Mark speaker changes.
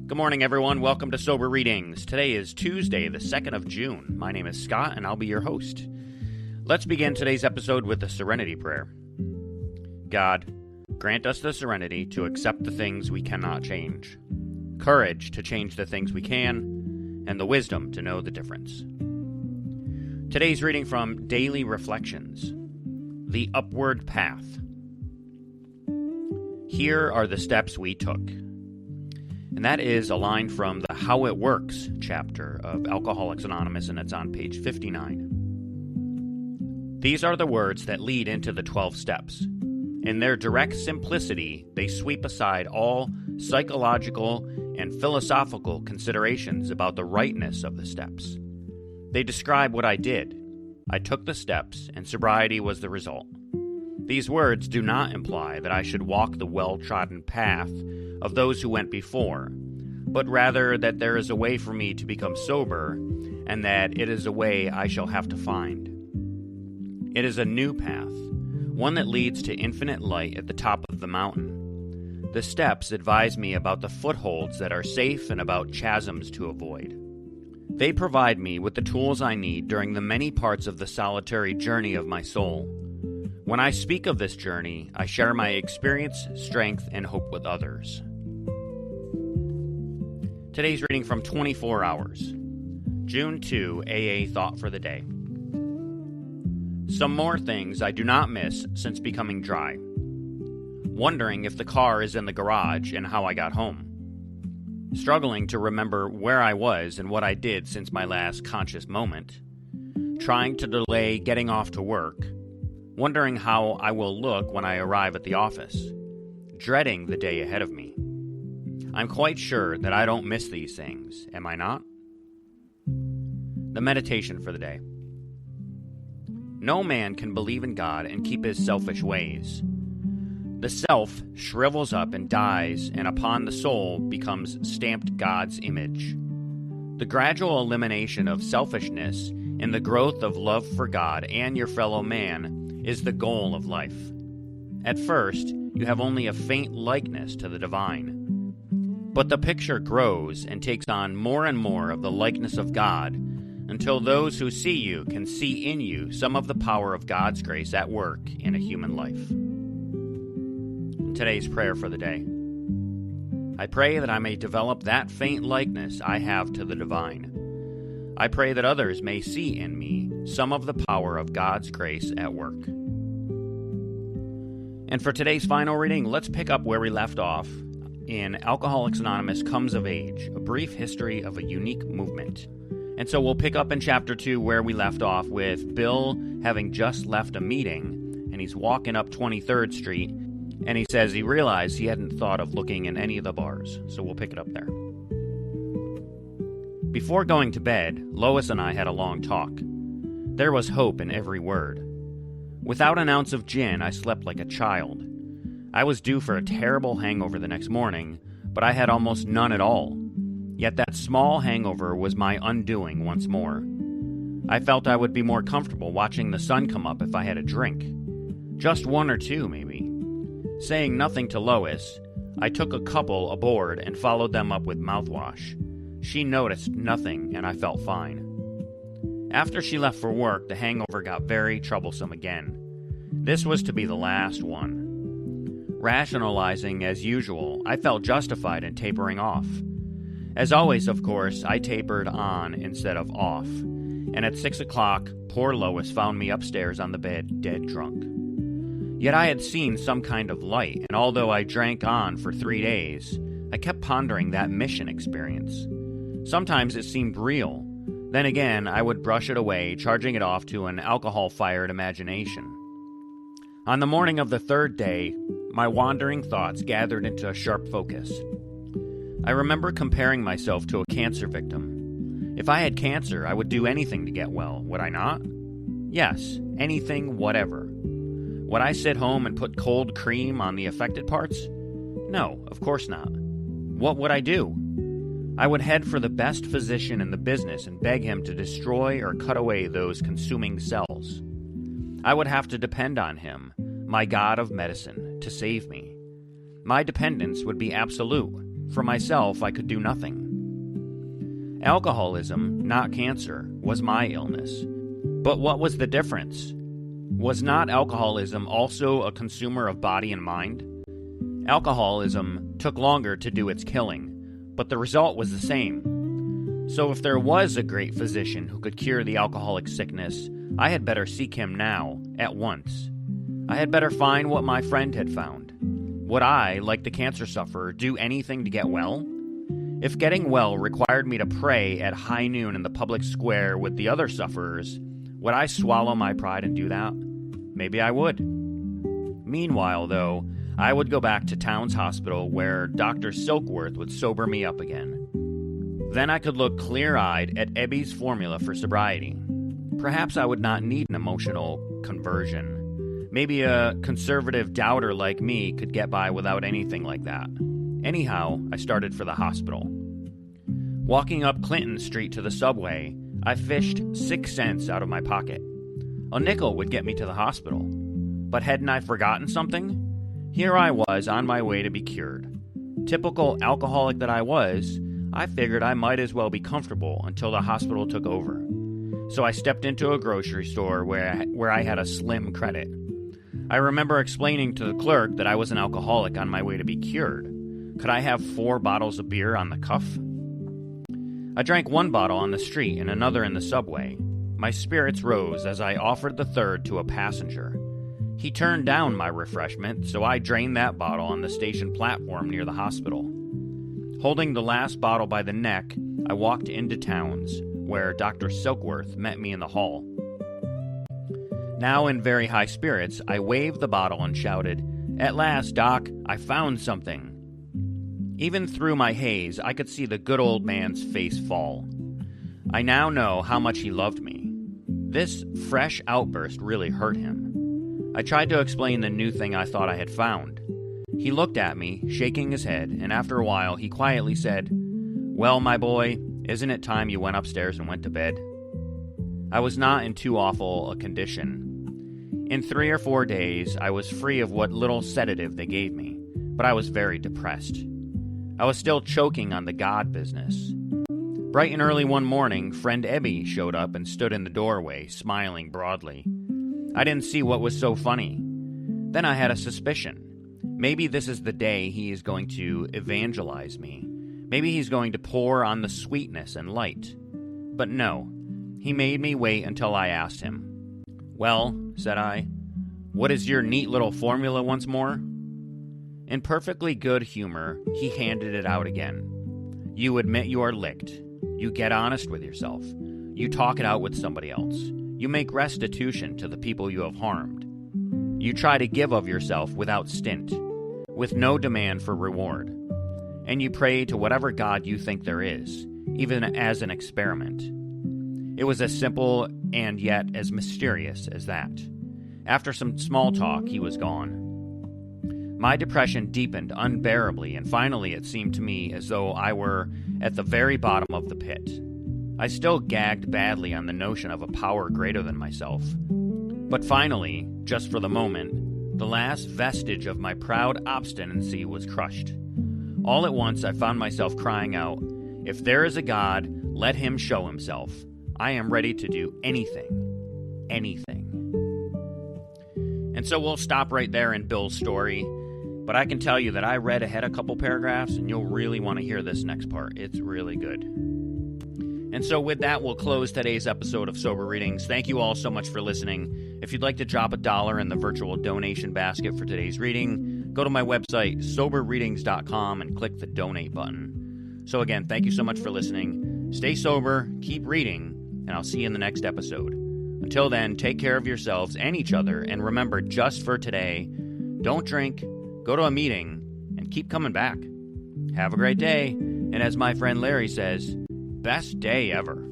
Speaker 1: Good morning, everyone. Welcome to Sober Readings. Today is Tuesday, the 2nd of June. My name is Scott, and I'll be your host. Let's begin today's episode with the Serenity Prayer. God, grant us the serenity to accept the things we cannot change, courage to change the things we can, and the wisdom to know the difference. Today's reading from Daily Reflections, The Upward Path. Here are the steps we took. And that is a line from the How It Works chapter of Alcoholics Anonymous, and it's on page 59. These are the words that lead into the 12 steps. In their direct simplicity, they sweep aside all psychological and philosophical considerations about the rightness of the steps. They describe what I did. I took the steps, and sobriety was the result. These words do not imply that I should walk the well-trodden path of those who went before, but rather that there is a way for me to become sober, and that it is a way I shall have to find. It is a new path, one that leads to infinite light at the top of the mountain. The steps advise me about the footholds that are safe and about chasms to avoid. They provide me with the tools I need during the many parts of the solitary journey of my soul. When I speak of this journey, I share my experience, strength, and hope with others. Today's reading from 24 Hours, June 2, AA Thought for the Day. Some more things I do not miss since becoming dry. Wondering if the car is in the garage and how I got home. Struggling to remember where I was and what I did since my last conscious moment. Trying to delay getting off to work. Wondering how I will look when I arrive at the office, dreading the day ahead of me. I'm quite sure that I don't miss these things, am I not? The meditation for the day. No man can believe in God and keep his selfish ways. The self shrivels up and dies, and upon the soul becomes stamped God's image. The gradual elimination of selfishness and the growth of love for God and your fellow man is the goal of life. At first, you have only a faint likeness to the divine. But the picture grows and takes on more and more of the likeness of God until those who see you can see in you some of the power of God's grace at work in a human life. Today's prayer for the day. I pray that I may develop that faint likeness I have to the divine. I pray that others may see in me some of the power of God's grace at work. And for today's final reading, let's pick up where we left off in Alcoholics Anonymous Comes of Age, a brief history of a unique movement. And so we'll pick up in Chapter 2 where we left off with Bill having just left a meeting, and he's walking up 23rd Street, and he says he realized he hadn't thought of looking in any of the bars. So we'll pick it up there. Before going to bed, Lois and I had a long talk. There was hope in every word. Without an ounce of gin, I slept like a child. I was due for a terrible hangover the next morning, but I had almost none at all. Yet that small hangover was my undoing once more. I felt I would be more comfortable watching the sun come up if I had a drink. Just one or two, maybe. Saying nothing to Lois, I took a couple aboard and followed them up with mouthwash. She noticed nothing, and I felt fine. After she left for work, the hangover got very troublesome again. This was to be the last one. Rationalizing as usual, I felt justified in tapering off. As always, of course, I tapered on instead of off, and at 6 o'clock, poor Lois found me upstairs on the bed, dead drunk. Yet I had seen some kind of light, and although I drank on for 3 days, I kept pondering that mission experience. Sometimes it seemed real. Then again, I would brush it away, charging it off to an alcohol-fired imagination. On the morning of the third day, my wandering thoughts gathered into a sharp focus. I remember comparing myself to a cancer victim. If I had cancer, I would do anything to get well, would I not? Yes, anything, whatever. Would I sit home and put cold cream on the affected parts? No, of course not. What would I do? I would head for the best physician in the business and beg him to destroy or cut away those consuming cells. I would have to depend on him, my god of medicine, to save me. My dependence would be absolute. For myself, I could do nothing. Alcoholism, not cancer, was my illness. But what was the difference? Was not alcoholism also a consumer of body and mind? Alcoholism took longer to do its killing, but the result was the same. So if there was a great physician who could cure the alcoholic sickness, I had better seek him now, at once. I had better find what my friend had found. Would I, like the cancer sufferer, do anything to get well? If getting well required me to pray at high noon in the public square with the other sufferers, would I swallow my pride and do that? Maybe I would. Meanwhile, though, I would go back to Towns Hospital where Dr. Silkworth would sober me up again. Then I could look clear-eyed at Ebby's formula for sobriety. Perhaps I would not need an emotional conversion. Maybe a conservative doubter like me could get by without anything like that. Anyhow, I started for the hospital. Walking up Clinton Street to the subway, I fished 6 cents out of my pocket. A nickel would get me to the hospital. But hadn't I forgotten something? Here I was on my way to be cured. Typical alcoholic that I was, I figured I might as well be comfortable until the hospital took over. So I stepped into a grocery store where I had a slim credit. I remember explaining to the clerk that I was an alcoholic on my way to be cured. Could I have 4 bottles of beer on the cuff? I drank 1 bottle on the street and another in the subway. My spirits rose as I offered the third to a passenger. He turned down my refreshment, so I drained that bottle on the station platform near the hospital. Holding the last bottle by the neck, I walked into Towns, where Dr. Silkworth met me in the hall. Now in very high spirits, I waved the bottle and shouted, "At last, Doc, I found something." Even through my haze, I could see the good old man's face fall. I now know how much he loved me. This fresh outburst really hurt him. I tried to explain the new thing I thought I had found. He looked at me, shaking his head, and after a while he quietly said, "Well, my boy, isn't it time you went upstairs and went to bed?" I was not in too awful a condition. In 3 or 4 days, I was free of what little sedative they gave me, but I was very depressed. I was still choking on the God business. Bright and early one morning, friend Ebby showed up and stood in the doorway, smiling broadly. I didn't see what was so funny. Then I had a suspicion. Maybe this is the day he is going to evangelize me. Maybe he's going to pour on the sweetness and light. But no, he made me wait until I asked him. "Well," said I, "what is your neat little formula once more?" In perfectly good humor, he handed it out again. You admit you are licked. You get honest with yourself. You talk it out with somebody else. You make restitution to the people you have harmed. You try to give of yourself without stint, with no demand for reward. And you pray to whatever God you think there is, even as an experiment. It was as simple and yet as mysterious as that. After some small talk, he was gone. My depression deepened unbearably, and finally it seemed to me as though I were at the very bottom of the pit. I still gagged badly on the notion of a power greater than myself. But finally, just for the moment, the last vestige of my proud obstinacy was crushed. All at once I found myself crying out, "If there is a God, let him show himself. I am ready to do anything. Anything." And so we'll stop right there in Bill's story. But I can tell you that I read ahead a couple paragraphs, and you'll really want to hear this next part. It's really good. And so with that, we'll close today's episode of Sober Readings. Thank you all so much for listening. If you'd like to drop $1 in the virtual donation basket for today's reading, go to my website, soberreadings.com, and click the donate button. So again, thank you so much for listening. Stay sober, keep reading, and I'll see you in the next episode. Until then, take care of yourselves and each other, and remember, just for today, don't drink, go to a meeting, and keep coming back. Have a great day, and as my friend Larry says, best day ever.